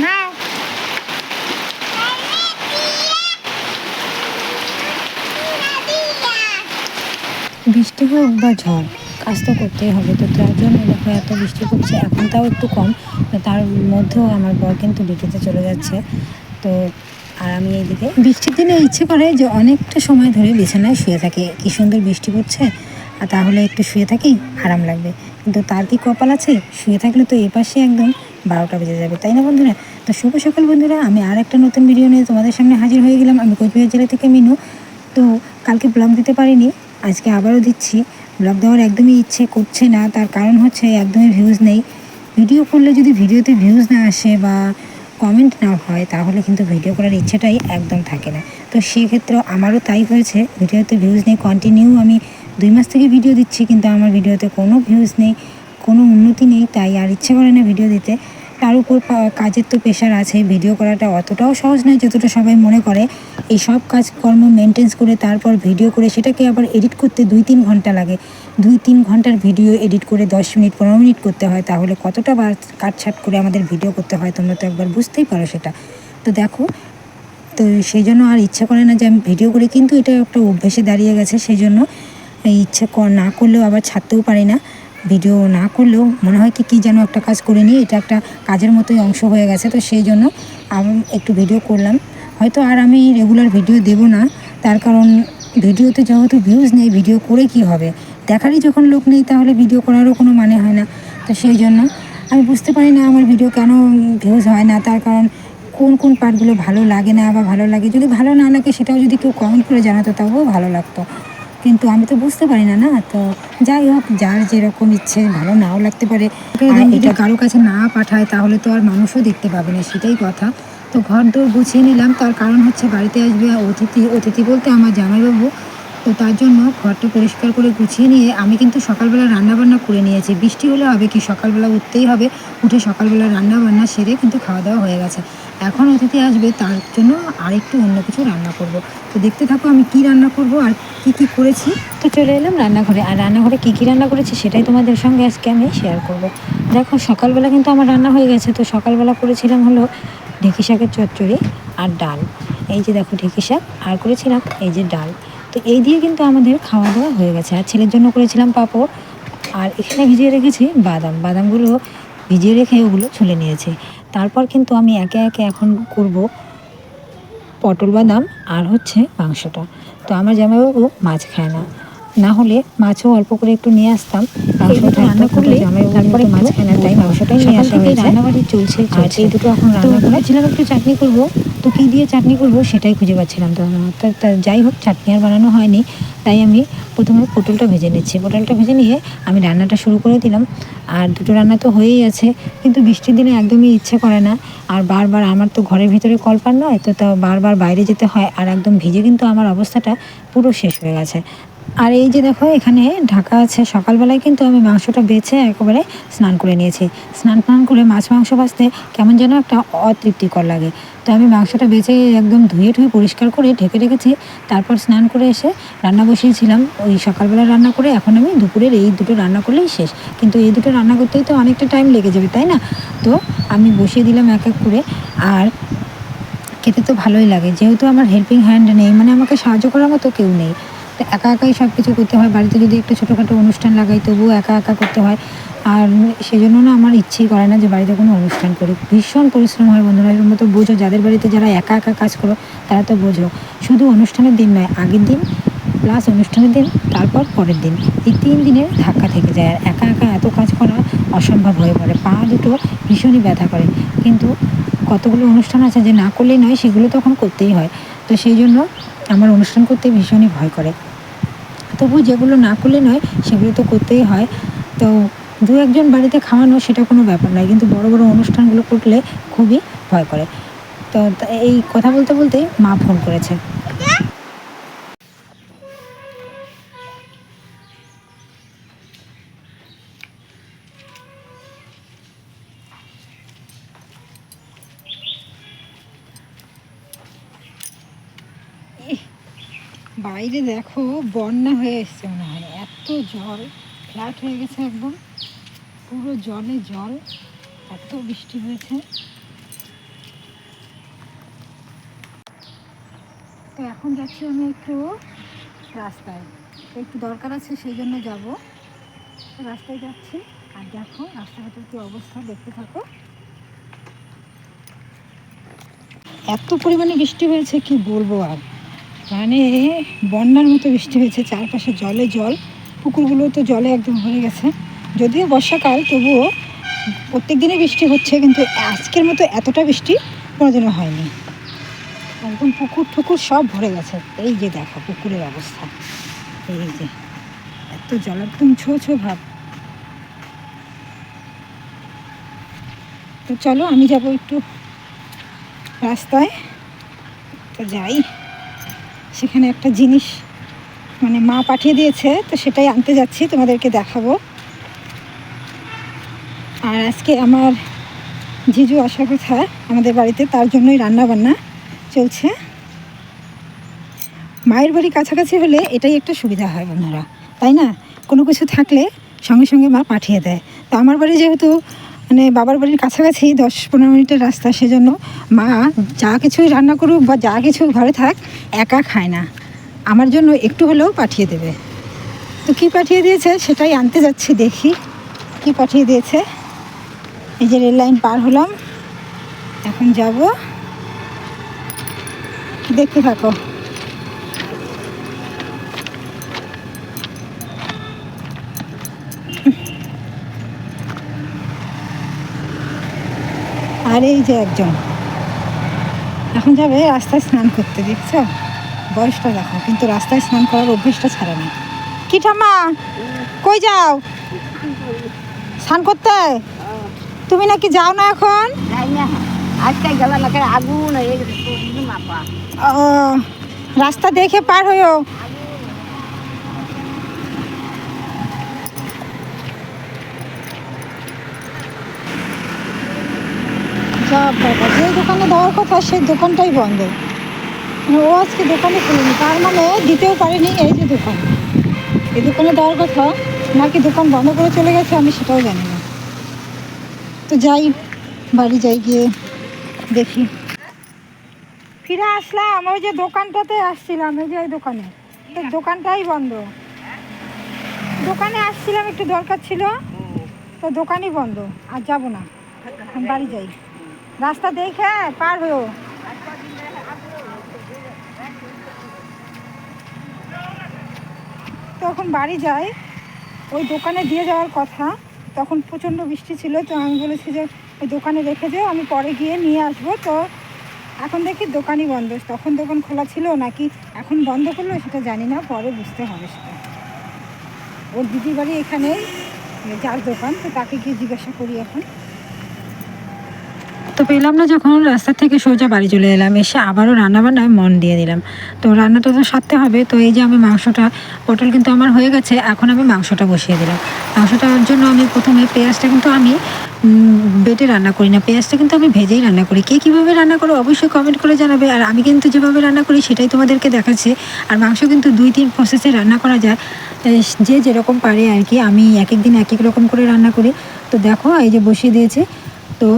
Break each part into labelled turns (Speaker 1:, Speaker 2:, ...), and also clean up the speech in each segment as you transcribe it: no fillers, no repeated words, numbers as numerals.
Speaker 1: নাও বৃষ্টি হোক বা ঝড় কাজ তো করতেই হবে, তো তার জন্য দেখো এত বৃষ্টি পড়ছে, এখন তাও একটু কম, তো তার মধ্যেও আমার বর কিন্তু ডিউটিতে চলে যাচ্ছে। তো আর আমি এইদিকে বৃষ্টির দিনে ইচ্ছে করে যে অনেকটা সময় ধরে বিছানায় শুয়ে থাকি, কি সুন্দর বৃষ্টি পড়ছে আর তাহলে একটু শুয়ে থাকি, আরাম লাগবে। কিন্তু তার কি কপাল আছে, শুয়ে থাকলে তো এ পাশে একদম 12টা বেজে যাবে, তাই না বন্ধুরা? তো শুভ সকাল বন্ধুরা, আমি আর একটা নতুন ভিডিও নিয়ে তোমাদের সামনে হাজির হয়ে গেলাম। আমি কোচবিহার জেলা থেকে মিনু। তো কালকে ব্লগ দিতে পারিনি, আজকে আবারও দিচ্ছি। ব্লগ দেওয়ার একদমই ইচ্ছে করছে না, তার কারণ হচ্ছে একদমই ভিউজ নেই। ভিডিও করলে যদি ভিডিওতে ভিউজ না আসে বা কমেন্ট না হয় তাহলে কিন্তু ভিডিও করার ইচ্ছেটাই একদম থাকে না। তো সেক্ষেত্রে আমারও তাই হয়েছে, ভিডিওতে ভিউজ নেই। কন্টিনিউ আমি 2 মাস থেকে ভিডিও দিচ্ছি, কিন্তু আমার ভিডিওতে কোনো ভিউজ নেই, কোনো উন্নতি নেই, তাই আর ইচ্ছে করে না ভিডিও দিতে। তার উপর কাজের তো প্রেশার আছে, ভিডিও করাটা অতটাও সহজ নয় যতটা সবাই মনে করে। এই সব কাজকর্ম মেনটেন্স করে তারপর ভিডিও করে সেটাকে আবার এডিট করতে 2-3 ঘন্টা লাগে। 2-3 ঘন্টার ভিডিও এডিট করে 10 মিনিট 15 মিনিট করতে হয়, তাহলে কতটা কাটছাট করে আমাদের ভিডিও করতে হয় তোমরা তো একবার বুঝতেই পারো সেটা। তো দেখো, তো সেই জন্য আর ইচ্ছা করে না যে আমি ভিডিও করি, কিন্তু এটা একটা অভ্যেসে দাঁড়িয়ে গেছে। সেই জন্য ইচ্ছে না করলেও আবার ছাড়তেও পারি না। ভিডিও না করলেও মনে হয় কি যেন একটা কাজ করে নিই, এটা একটা কাজের মতোই অংশ হয়ে গেছে। তো সেই জন্য আমি একটু ভিডিও করলাম। হয়তো আর আমি রেগুলার ভিডিও দেব না, তার কারণ ভিডিওতে যেহেতু ভিউজ নেই, ভিডিও করে কি হবে, দেখারই যখন লোক নেই তাহলে ভিডিও করারও কোনো মানে হয় না। তো সেই জন্য আমি বুঝতে পারি না আমার ভিডিও কেন ভিউজ হয় না, তার কারণ কোন কোন পার্টগুলো ভালো লাগে না বা ভালো লাগে। যদি ভালো না লাগে সেটাও যদি কেউ কমেন্ট করে জানাতো তাও ভালো লাগতো, কিন্তু আমি তো বুঝতে পারি না। তো যাই হোক, যার যেরকম ইচ্ছে, ভালো নাও লাগতে পারে। আর এটা কারো কাছে না পাঠায় তাহলে তো আর মানুষও দেখতে পাবে না, সেটাই কথা। তো ঘর দৌড় গুছিয়ে নিলাম, তার কারণ হচ্ছে বাড়িতে আসবে অতিথি। অতিথি বলতে আমার জামাইবাবু। তো তার জন্য ঘরটা পরিষ্কার করে গুছিয়ে নিয়ে আমি কিন্তু সকালবেলা রান্নাবান্না করে নিয়েছি। বৃষ্টি হলে হবে কি, সকালবেলা উঠতেই হবে, উঠে সকালবেলা রান্নাবান্না সেরে কিন্তু খাওয়া দাওয়া হয়ে গেছে। এখন অতিথি আসবে, তার জন্য আরেকটু অন্য কিছু রান্না করব। তো দেখতে থাকো আমি কি রান্না করব আর কি কি করেছি। তো চলে এলাম রান্নাঘরে, আর রান্নাঘরে কি কি রান্না করেছি সেটাই তোমাদের সঙ্গে আজকে আমি শেয়ার করব। দেখো, সকালবেলা কিন্তু আমার রান্না হয়ে গেছে। তো সকালবেলা করেছিলাম হলো ঢেঁকি শাকের চচ্চড়ি আর ডাল। এই যে দেখো ঢেঁকি শাক, আর করেছিলাম এই যে ডাল। তো এই দিয়ে কিন্তু আমাদের খাওয়া দাওয়া হয়ে গেছে। আর ছেলের জন্য করেছিলাম পাঁপড়, আর এখানে ভিজিয়ে রেখেছি বাদাম। বাদামগুলো ভিজিয়ে রেখে ওগুলো ছুলে নিয়েছি। তারপর কিন্তু আমি একে একে এখন করব পটল বাদাম আর হচ্ছে মাংসটা। তো আমার জামাইবাবু মাছ খায় না, না হলে মাছও অল্প করে একটু নিয়ে আসতাম। মাংসটা রান্না করলে তারপরে মাছ খায় না, তাই মাংসটাই নিয়ে আসা হয়েছে। রান্নাবাড়ি চলছে, আর এই দুটো এখন রান্না করেছিলাম। একটু চাটনি করব, তো কী দিয়ে চাটনি করব সেটাই খুঁজে পাচ্ছিলাম তো। যাই হোক, চাটনি আর বানানো হয়নি, তাই আমি প্রথমে পটলটা ভেজে নিচ্ছি। পটলটা ভেজে নিয়ে আমি রান্নাটা শুরু করে দিলাম। আর দুটো রান্না তো হয়েই আছে, কিন্তু বৃষ্টির দিনে একদমই ইচ্ছে করে না। আর বারবার আমার তো ঘরের ভিতরে কলপার নয়, তো তাও বারবার বাইরে যেতে হয়, আর একদম ভিজে কিন্তু আমার অবস্থাটা পুরো শেষ হয়ে গেছে। আর এই যে দেখো এখানে ঢাকা আছে। সকালবেলায় কিন্তু আমি মাংসটা বেছে একেবারে স্নান করে নিয়েছি। স্নান করে মাছ মাংস ভাজতে কেমন যেন একটা অতৃপ্তিকর লাগে। তো আমি মাংসটা বেছে একদম ধুয়ে পরিষ্কার করে ঢেকে রেখেছি। তারপর স্নান করে এসে রান্না বসিয়েছিলাম। ওই সকালবেলা রান্না করে এখন আমি দুপুরের এই দুটো রান্না করলেই শেষ, কিন্তু এই দুটো রান্না করতেই তো অনেকটা টাইম লেগে যাবে, তাই না? তো আমি বসিয়ে দিলাম এক এক করে। আর খেতে তো ভালোই লাগে, যেহেতু আমার হেল্পিং হ্যান্ড নেই, মানে আমাকে সাহায্য করার মতো কেউ নেই। তো একা একাই সব কিছু করতে হয়। বাড়িতে যদি একটা ছোটোখাটো অনুষ্ঠান লাগাই তবুও একা একা করতে হয়। আর সেজন্য না আমার ইচ্ছেই করে না যে বাড়িতে কোনো অনুষ্ঠান করি। ভীষণ পরিশ্রম হয় বন্ধুরা, এর মতো বোঝো, যাদের বাড়িতে যারা একা একা কাজ করো তারা তো বোঝো। শুধু অনুষ্ঠানের দিন নয়, আগের দিন প্লাস অনুষ্ঠানের দিন, তারপর পরের দিন, এই 3 দিনের ধাক্কা থেকে যায়। আর একা একা এত কাজ করা অসম্ভব হয়ে পড়ে, পা দুটো ভীষণই ব্যথা করে। কিন্তু কতগুলো অনুষ্ঠান আছে যে না করলেই নয়, সেগুলো তখন করতেই হয়। তো সেই জন্য আমার অনুষ্ঠান করতে ভীষণই ভয় করে। তবু যেগুলো না করলে নয় সেগুলো তো করতেই হয়। তো 2-1 বাড়িতে খাওয়ানো সেটা কোনো ব্যাপার নয়, কিন্তু বড় বড় অনুষ্ঠানগুলো করলে খুবই ভয় করে। তো এই কথা বলতে বলতেই মা ফোন করেছে। বাইরে দেখো বন্যা হয়ে এসছে মনে হয়, এত জল ফ্ল্যাট হয়ে গেছে একদম পুরো জলে জল, এত বৃষ্টি হয়েছে। তো এখন যাচ্ছি আমি একটু রাস্তায়, একটু দরকার আছে সেই জন্য যাব, রাস্তায় যাচ্ছি। আর দেখো রাস্তাঘাটের কি অবস্থা, দেখতে থাকো। এত পরিমাণে বৃষ্টি হয়েছে কি বলবো আর, মানে বন্যার মতো বৃষ্টি হয়েছে, চারপাশে জলে জল, পুকুরগুলো তো জলে একদম ভরে গেছে। যদিও বর্ষাকাল, তবুও প্রত্যেক দিনই বৃষ্টি হচ্ছে, কিন্তু আজকের মতো এতটা বৃষ্টি কোনোদিনও হয়নি। একদম পুকুর ঠুকুর সব ভরে গেছে। এই যে দেখো পুকুরের অবস্থা, এই যে এত জল, একদম ছো ছো ভাব। তো চলো আমি যাব একটু রাস্তায়, তো যাই। সেখানে একটা জিনিস মানে মা পাঠিয়ে দিয়েছে, তো সেটাই আনতে যাচ্ছি, তোমাদেরকে দেখাবো। আর আজকে আমার জিজু আসার কথা আমাদের বাড়িতে, তার জন্যই রান্না বান্না চলছে। মায়ের বাড়ি কাছাকাছি হলে এটাই একটা সুবিধা হয় বন্ধুরা, তাই না? কোনো কিছু থাকলে সঙ্গে সঙ্গে মা পাঠিয়ে দেয়। তো আমার বাড়ি যেহেতু মানে বাবার বাড়ির কাছাকাছি 10-15 মিনিটের রাস্তা, সেজন্য মা যা কিছুই রান্না করুক বা যা কিছু ঘরে থাক একা খায় না, আমার জন্য একটু হলেও পাঠিয়ে দেবে। তো কী পাঠিয়ে দিয়েছে সেটাই আনতে যাচ্ছি, দেখি কি পাঠিয়ে দিয়েছে। এই যে রেল লাইন পার হলাম, এখন যাব, দেখতে থাকো। আর এই যে একজন এখন যাবে রাস্তায় স্নান করতে, দেখছো বয়সটা দেখো, কিন্তু রাস্তায় স্নান করার অভ্যেসটা ছাড়ে না। কি ঠাম্মা, কই যাও? স্নান করতে? তুমি নাকি যাও না এখন?
Speaker 2: আজকে গেলাম আগুন
Speaker 1: ও, রাস্তা দেখে পার হইও। যা বাবা, যে দোকানে দেওয়ার কথা সেই দোকানটাই বন্ধ। ও আজকে দোকানে খুলিনি, তার মানে দিতেও পারেনি। এই যে দোকান, এই দোকানে দেওয়ার কথা, নাকি দোকান বন্ধ করে চলে গেছে, আমি সেটাও জানি না। তো যাই, বাড়ি যাই, গিয়ে দেখি। ফিরে আসলাম, ওই যে দোকানটাতে আসছিলাম, এই যে এই দোকানে, তো দোকানটাই বন্ধ। দোকানে আসছিলাম, একটু দরকার ছিল, তো দোকানই বন্ধ। আর যাবো না, এখন বাড়ি যাই। রাস্তা দেখে পার হয়েও। তো এখন বাড়ি যাই, ওই দোকানে দিয়ে যাওয়ার কথা, তখন প্রচণ্ড বৃষ্টি ছিল, তো আমি বলেছি যে ওই দোকানে রেখে যাও, আমি পরে গিয়ে নিয়ে আসবো। তো এখন দেখি দোকানই বন্ধ। তখন দোকান খোলা ছিল নাকি এখন বন্ধ করলো সেটা জানি না, পরে বুঝতে হবে সেটা। ওর দিদির বাড়ি এখানেই, যার দোকান, তো তাকে গিয়ে জিজ্ঞাসা করি এখন। তো পেলাম না যখন, রাস্তা থেকে সোজা বাড়ি চলে এলাম, এসে আবারও রান্নাবান্নায় মন দিয়ে দিলাম। তো রান্নাটা তো সারতে হবে। তো এই যে আমি মাংসটা, পটল কিন্তু আমার হয়ে গেছে, এখন আমি মাংসটা বসিয়ে দিলাম। মাংসটার জন্য আমি প্রথমে পেঁয়াজটা কিন্তু আমি বেটে রান্না করি না, পেঁয়াজটা কিন্তু আমি ভেজেই রান্না করি। কে কীভাবে রান্না করো অবশ্যই কমেন্ট করে জানাবে। আর আমি কিন্তু যেভাবে রান্না করি সেটাই তোমাদেরকে দেখাচ্ছি। আর মাংস কিন্তু 2-3 প্রসেসে রান্না করা যায়, যে যেরকম পারে আর কি। আমি এক এক দিন এক এক রকম করে রান্না করি। তো দেখো এই যে বসিয়ে দিয়েছি। তো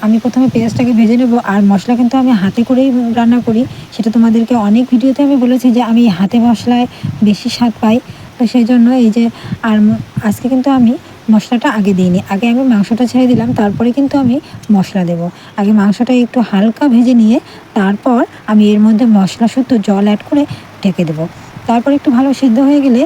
Speaker 1: আমি প্রথমে পেঁয়াজটাকে ভেজে নেব। আর মশলা কিন্তু আমি হাতে করেই রান্না করি, সেটা তোমাদেরকে অনেক ভিডিওতে আমি বলেছি যে আমি হাতে মশলায় বেশি স্বাদ পাই। তো সেই জন্য এই যে, আর আজকে কিন্তু আমি মশলাটা আগে দিইনি, আগে আমি মাংসটা ছেড়ে দিলাম, তারপরে কিন্তু আমি মশলা দেব। আগে মাংসটা একটু হালকা ভেজে নিয়ে তারপর আমি এর মধ্যে মশলা শুদ্ধ জল অ্যাড করে ঢেকে দেবো। তারপর একটু ভালো সিদ্ধ হয়ে গেলে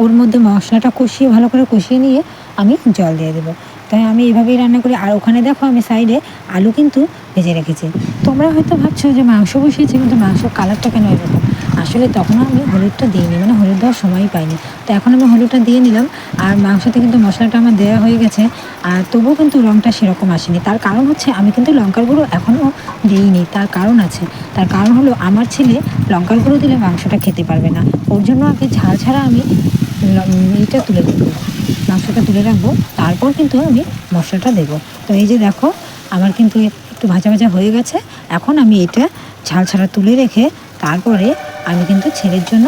Speaker 1: ওর মধ্যে মশলাটা কষিয়ে, ভালো করে কষিয়ে নিয়ে আমি জল দিয়ে দেবো। তাই আমি এইভাবেই রান্না করি। আর ওখানে দেখো আমি সাইডে আলু কিন্তু ভেজে রেখেছি। তোমরা হয়তো ভাবছো যে মাংস বসিয়েছি কিন্তু মাংসের কালারটা কেন এরকম, আসলে তখন আমি হলুদটা দিইনি, মানে হলুদ দেওয়ার সময়ই পাইনি। তো এখন আমি হলুদটা দিয়ে নিলাম। আর মাংসতে কিন্তু মশলাটা আমার দেওয়া হয়ে গেছে, আর তবুও কিন্তু রঙটা সেরকম আসেনি। তার কারণ হচ্ছে আমি কিন্তু লঙ্কার গুঁড়ো এখনও দিইনি। তার কারণ আছে, তার কারণ হলো আমার ছেলে লঙ্কার গুঁড়ো দিলে মাংসটা খেতে পারবে না, ওর জন্য আগে ঝাল ছাড়া আমি এইটা তুলে দেবো, মাংসটা তুলে রাখবো, তারপর কিন্তু আমি মশলাটা দেবো। তো এই যে দেখো আমার কিন্তু একটু ভাজা ভাজা হয়ে গেছে। এখন আমি এটা ঝাল ছাড়া তুলে রেখে তারপরে আমি কিন্তু ছেলের জন্য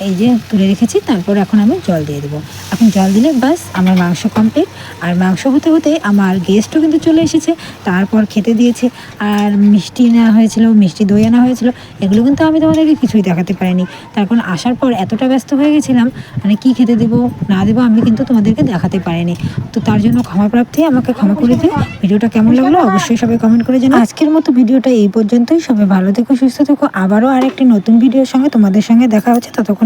Speaker 1: এই যে তুলে রেখেছি। তারপর এখন আমি জল দিয়ে দেবো। এখন জল দিলে বাস আমার মাংস কমপ্লিট। আর মাংস হতে হতে আমার গেস্টও কিন্তু চলে এসেছে, তারপর খেতে দিয়েছে। আর মিষ্টি নেওয়া হয়েছিল, মিষ্টি দই আনা হয়েছিল, এগুলো কিন্তু আমি তোমাদেরকে কিছুই দেখাতে পারিনি। তার কারণ আসার পর এতটা ব্যস্ত হয়ে গেছিলাম, মানে কী খেতে দেবো না দেবো আমি কিন্তু তোমাদেরকে দেখাতে পারিনি। তো তার জন্য ক্ষমা প্রার্থী, আমাকে ক্ষমা করে দিও। ভিডিওটা কেমন লাগলো অবশ্যই সবাই কমেন্ট করে জানাও। আজকের মতো ভিডিওটা এই পর্যন্তই। সবাই ভালো থেকো, সুস্থ থেকো। আবারও আরেকটি নতুন ভিডিওর সঙ্গে তোমাদের সঙ্গে দেখা হচ্ছে। ততক্ষণ